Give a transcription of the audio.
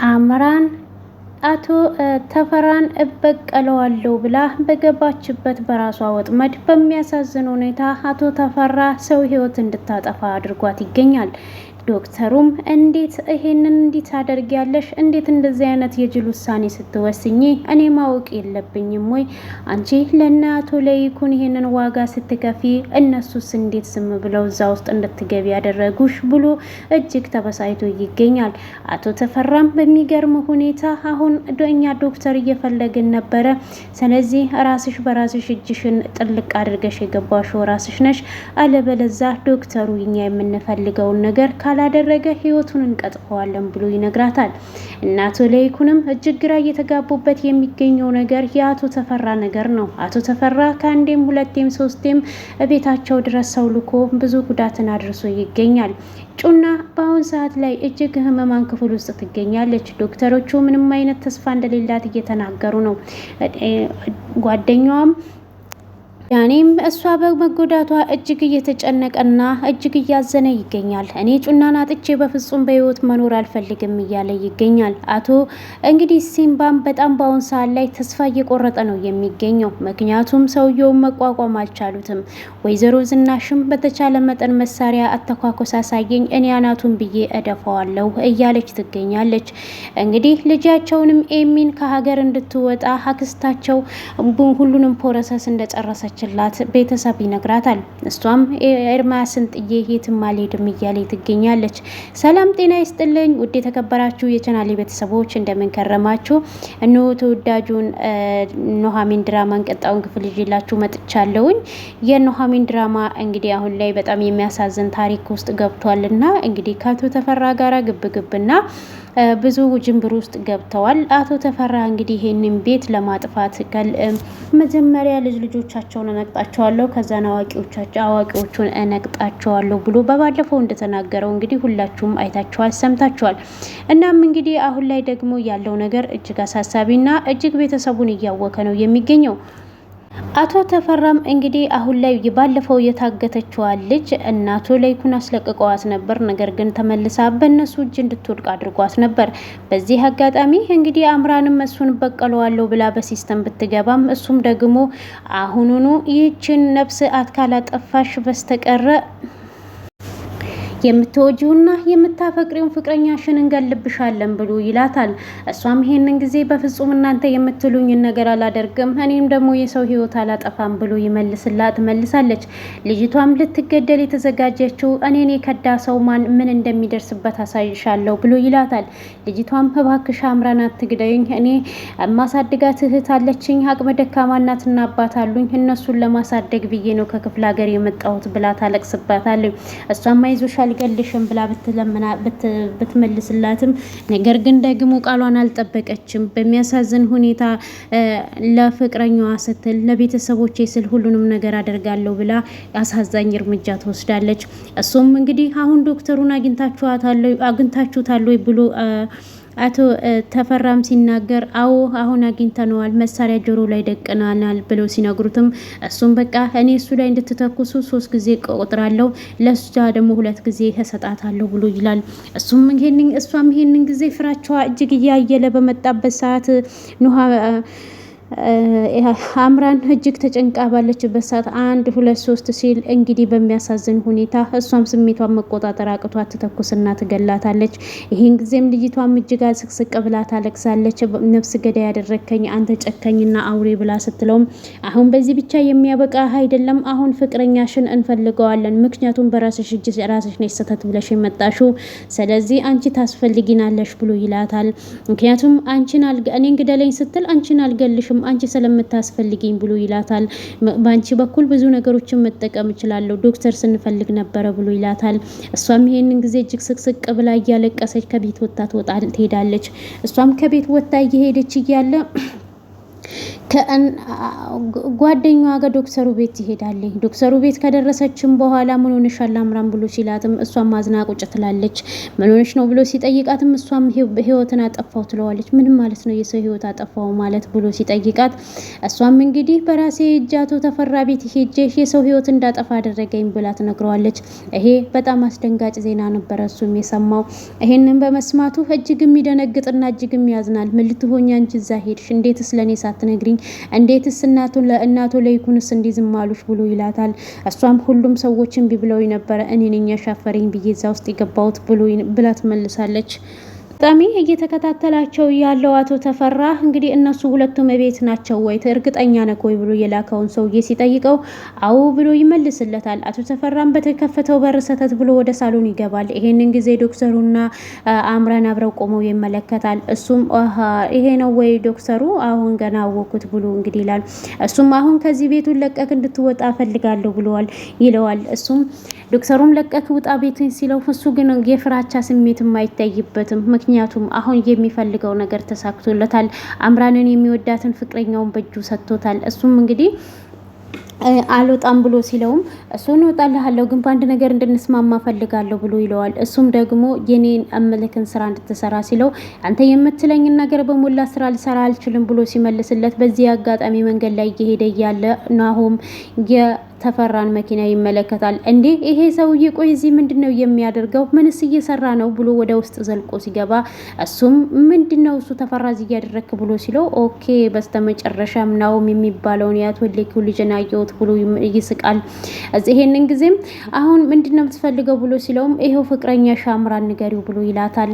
አምራን አቶ ተፈራን እበቀለዋለሁ ብላ በገባችበት በራሷ ወጥመድ በሚያሳዝን ሁኔታ አቶ ተፈራ ሰው ሕይወት እንድታጠፋ አድርጓት ይገኛል። ዶክተሩም እንዴት ይሄንን እንዴት ታደርጊያለሽ? እንዴት እንደዚህ አይነት የጅል ውሳኔ ስትወስኚ እኔ ማወቅ የለብኝም ወይ? አንቺ ለእናቶ ለይኩን ይሄንን ዋጋ ስትከፊ እነሱስ እንዴት ዝም ብለው እዛ ውስጥ እንድትገቢ ያደረጉሽ? ብሎ እጅግ ተበሳይቶ ይገኛል። አቶ ተፈራም በሚገርም ሁኔታ አሁን እኛ ዶክተር እየፈለግን ነበረ። ስለዚህ ራስሽ በራስሽ እጅሽን ጥልቅ አድርገሽ የገባሽው ራስሽ ነሽ። አለበለዛ ዶክተሩ እኛ የምንፈልገውን ነገር ካላደረገ ህይወቱን እንቀጥፈዋለን ብሎ ይነግራታል። እናቶ ለይኩንም እጅግ ግራ እየተጋቡበት የሚገኘው ነገር የአቶ ተፈራ ነገር ነው። አቶ ተፈራ ከአንዴም ሁለቴም ሶስቴም ቤታቸው ድረስ ሰው ልኮ ብዙ ጉዳትን አድርሶ ይገኛል። ጩና በአሁን ሰዓት ላይ እጅግ ህመማን ክፍል ውስጥ ትገኛለች። ዶክተሮቹ ምንም አይነት ተስፋ እንደሌላት እየተናገሩ ነው። ጓደኛዋም ያኔም እሷ በመጎዳቷ እጅግ እየተጨነቀና እጅግ እያዘነ ይገኛል። እኔ ጩናን አጥቼ በፍጹም በህይወት መኖር አልፈልግም እያለ ይገኛል። አቶ እንግዲህ ሲምባም በጣም በአሁን ሰዓት ላይ ተስፋ እየቆረጠ ነው የሚገኘው። ምክንያቱም ሰውየውን መቋቋም አልቻሉትም። ወይዘሮ ዝናሽም በተቻለ መጠን መሳሪያ አተኳኮስ አሳየኝ እኔ አናቱን ብዬ እደፋዋለሁ እያለች ትገኛለች። እንግዲህ ልጃቸውንም ኤሚን ከሀገር እንድትወጣ አክስታቸው ሁሉንም ፕሮሰስ እንደጨረሰች ላት ቤተሰብ ይነግራታል። እሷም ኤርማስን ጥዬ የትም አልሄድም እያለ ትገኛለች። ሰላም ጤና ይስጥልኝ ውድ የተከበራችሁ የቻናሌ ቤተሰቦች እንደምን ከረማችሁ? እነሆ ተወዳጁን ኑሐሚን ድራማን ቀጣዩን ክፍል ይዤላችሁ መጥቻለሁኝ። የኑሐሚን ድራማ እንግዲህ አሁን ላይ በጣም የሚያሳዝን ታሪክ ውስጥ ገብቷልና እንግዲህ ከአቶ ተፈራ ጋራ ግብግብና ብዙ ውጅንብር ውስጥ ገብተዋል። አቶ ተፈራ እንግዲህ ይሄንን ቤት ለማጥፋት መጀመሪያ ልጆቻቸውን እነቅጣቸዋለሁ ከዛን አዋቂዎቹን እነቅጣቸዋለሁ ብሎ በባለፈው እንደተናገረው እንግዲህ ሁላችሁም አይታችኋል፣ ሰምታችኋል። እናም እንግዲህ አሁን ላይ ደግሞ ያለው ነገር እጅግ አሳሳቢና እጅግ ቤተሰቡን እያወከ ነው የሚገኘው። አቶ ተፈራም እንግዲህ አሁን ላይ ባለፈው የታገተችዋን ልጅ እናቶ ለይኩን አስለቅቀዋት ነበር። ነገር ግን ተመልሳ በእነሱ እጅ እንድትወድቅ አድርጓት ነበር። በዚህ አጋጣሚ እንግዲህ አምራንም እሱን በቀለዋለሁ ብላ በሲስተም ብትገባም እሱም ደግሞ አሁኑኑ ይህችን ነፍስ ካላጠፋሽ በስተቀረ የምትወጂውና የምታፈቅሪውን ፍቅረኛሽን እንገልብሻለን ብሎ ይላታል። እሷም ይሄንን ጊዜ በፍጹም እናንተ የምትሉኝን ነገር አላደርግም እኔም ደግሞ የሰው ህይወት አላጠፋም ብሎ መልሳለች። ልጅቷም ልትገደል የተዘጋጀችው እኔን የከዳ ሰው ምን እንደሚደርስበት አሳይሻለሁ ብሎ ይላታል። ልጅቷም እባክሽ አምራን አትግደይኝ፣ እኔ ማሳድጋት እህት አለችኝ፣ አቅመ ደካማ እናትና አባት አሉኝ፣ እነሱን ለማሳደግ ብዬ ነው ከክፍለ ሀገር የመጣሁት ብላ ታለቅስባታለች። እሷም አይዞሻል አልገልሽም ብላ ብትመልስላትም ነገር ግን ደግሞ ቃሏን አልጠበቀችም። በሚያሳዝን ሁኔታ ለፍቅረኛዋ ስትል ለቤተሰቦቼ ስል ሁሉንም ነገር አደርጋለሁ ብላ አሳዛኝ እርምጃ ትወስዳለች። እሱም እንግዲህ አሁን ዶክተሩን አግኝታችሁታል ብሎ አቶ ተፈራም ሲናገር አዎ አሁን አግኝተነዋል፣ መሳሪያ ጆሮ ላይ ደቅናናል ብለው ሲነግሩትም እሱም በቃ እኔ እሱ ላይ እንድትተኩሱ 3 ጊዜ ቆጥራለሁ ለሷ ደግሞ 2 ጊዜ እሰጣታለሁ ብሎ ይላል። እሷም ይሄንን ጊዜ ፍራቻዋ እጅግ እያየለ በመጣበት ሰዓት አምራን እጅግ ተጨንቃ ባለችበት ሰዓት 1 2 3 ሲል እንግዲህ በሚያሳዝን ሁኔታ እሷም ስሜቷን መቆጣጠር አቅቷት ትተኩስና ትገላታለች። ይሄን ጊዜም ልጅቷም እጅግ ስቅስቅ ብላ ታለቅሳለች። ነፍስ ገዳይ ያደረከኝ አንተ ጨካኝና አውሬ ብላ ስትለውም አሁን በዚህ ብቻ የሚያበቃ አይደለም፣ አሁን ፍቅረኛሽን እንፈልገዋለን፣ ምክንያቱም በራስሽ እጅ ራስሽ ነሽ ሰተት ብለሽ የመጣሽው፣ ስለዚህ አንቺ ታስፈልጊናለሽ ብሎ ይላታል። ምክንያቱም እኔን ግደለኝ ስትል አንቺን አልገልሽም አንቺ ስለምታስፈልጊኝ ብሎ ይላታል። በአንቺ በኩል ብዙ ነገሮችን መጠቀም እችላለሁ፣ ዶክተር ስንፈልግ ነበረ ብሎ ይላታል። እሷም ይሄንን ጊዜ እጅግ ስቅስቅ ብላ እያለቀሰች ከቤት ወጥታ ትሄዳለች። እሷም ከቤት ወጥታ እየሄደች እያለ ጓደኛዋ ጋር ዶክተሩ ቤት ትሄዳለች። ዶክተሩ ቤት ከደረሰችም በኋላ ምን ሆነሻል አምራን ብሎ ሲላትም እሷም ማዝና ቁጭ ትላለች። ምን ሆነሽ ነው ብሎ ሲጠይቃትም እሷም ህይወትን አጠፋው ትለዋለች። ምንም ማለት ነው የሰው ህይወት አጠፋው ማለት ብሎ ሲጠይቃት እሷም እንግዲህ በራሴ እጅ አቶ ተፈራ ቤት ሄጄ የሰው ህይወት እንዳጠፋ አደረገኝ ብላ ትነግረዋለች። ይሄ በጣም አስደንጋጭ ዜና ነበረ እሱም የሰማው። ይሄንን በመስማቱ እጅግም ይደነግጥና እጅግም ያዝናል። ምን ልትሆኛ አንቺ እዛ ሄድሽ? እንዴትስ ለኔ ሳትነግሪኝ እንዴትስ እናቱ ለይኩንስ እንዲዝም አሉሽ ብሎ ይላታል። እሷም ሁሉም ሰዎችን ቢብለው ነበረ እኔ ነኝ ያሻፈረኝ ብዬ እዛ ውስጥ የገባሁት ብላ ትመልሳለች። በጣም እየተከታተላቸው ያለው አቶ ተፈራ እንግዲህ እነሱ ሁለቱም ቤት ናቸው ወይ እርግጠኛ ነህ ወይ ብሎ የላከውን ሰውዬ ሲጠይቀው አዎ ብሎ ይመልስለታል። አቶ ተፈራም በተከፈተው በር ሰተት ብሎ ወደ ሳሎን ይገባል። ይሄንን ጊዜ ዶክተሩና አምራን አብረው ቆመው ይመለከታል። እሱም ይሄ ነው ወይ ዶክተሩ? አሁን ገና አወኩት ብሎ እንግዲህ ይላል። እሱም አሁን ከዚህ ቤቱን ለቀቅ እንድትወጣ ፈልጋለሁ ይለዋል። እሱም ዶክተሩም ለቀቅ ውጣ ቤትን ሲለው እሱ ግን የፍራቻ ስሜትም አይታይበትም። ምክንያቱም አሁን የሚፈልገው ነገር ተሳክቶለታል። አምራንን የሚወዳትን ፍቅረኛውን በእጁ ሰጥቶታል። እሱም እንግዲህ አልወጣም ብሎ ሲለውም እሱን እወጣልሃለሁ ግን በአንድ ነገር እንድንስማማ ፈልጋለሁ ብሎ ይለዋል። እሱም ደግሞ የኔን አመለክን ስራ እንድትሰራ ሲለው አንተ የምትለኝን ነገር በሞላ ስራ ልሰራ አልችልም ብሎ ሲመልስለት በዚህ አጋጣሚ መንገድ ላይ እየሄደ እያለ ናሆም ተፈራን መኪና ይመለከታል። እንዴ ይሄ ሰውዬ ቆይ እዚህ ምንድነው የሚያደርገው? ምንስ እየሰራ ነው ብሎ ወደ ውስጥ ዘልቆ ሲገባ እሱም ምንድነው እሱ ተፈራ እዚህ እያደረክ ብሎ ሲለው ኦኬ በስተመጨረሻም ናሆም የሚባለውን ያቶ ለኪው ልጅና አየሁት ብሎ ይስቃል። ይሄንን ጊዜም አሁን ምንድነው የምትፈልገው ብሎ ሲለውም ይሄው ፍቅረኛ ሻምራን ንገሪው ብሎ ይላታል።